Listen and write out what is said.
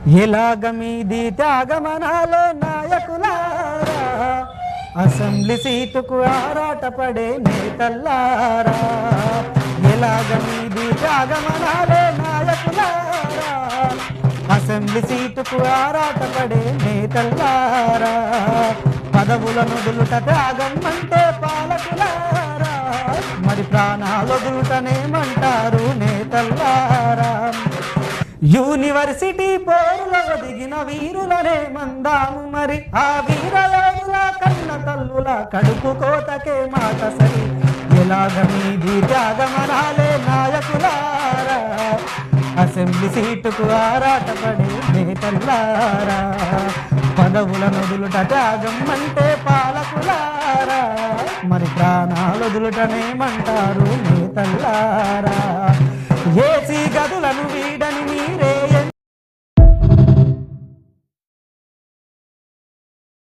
ఎలాగ మీది త్యాగమనాలో నాయకులారా, అసెంబ్లీ సీటుకు ఆరాటపడే నేతల్లారా. ఎలాగ మీది త్యాగమనాలో నాయకులారా, అసెంబ్లీ సీటుకు ఆరాటపడే నేతల్లారా. పదవులను వదులుట త్యాగం అంటే పాలకులారా, మరి ప్రాణాలొదులుటనేమంటారు నేతల్లారా. యూనివర్సిటీ పోరులో దిగిన వీరులనే మందాము, మరి ఆ వీరయోధుల కన్న తల్లుల కడుపు కోతకే మాట సరి. ఎలాగ మీది త్యాగమనాలే నాయకులారా, అసెంబ్లీ సీటుకు ఆరాటపడే నేతల్లారా. పదవులను వదులుట త్యాగం అంటే పాలకులారా, మరి ప్రాణాలొదులుటనేమంటారు నేతల్లారా. ఏసీ గదులను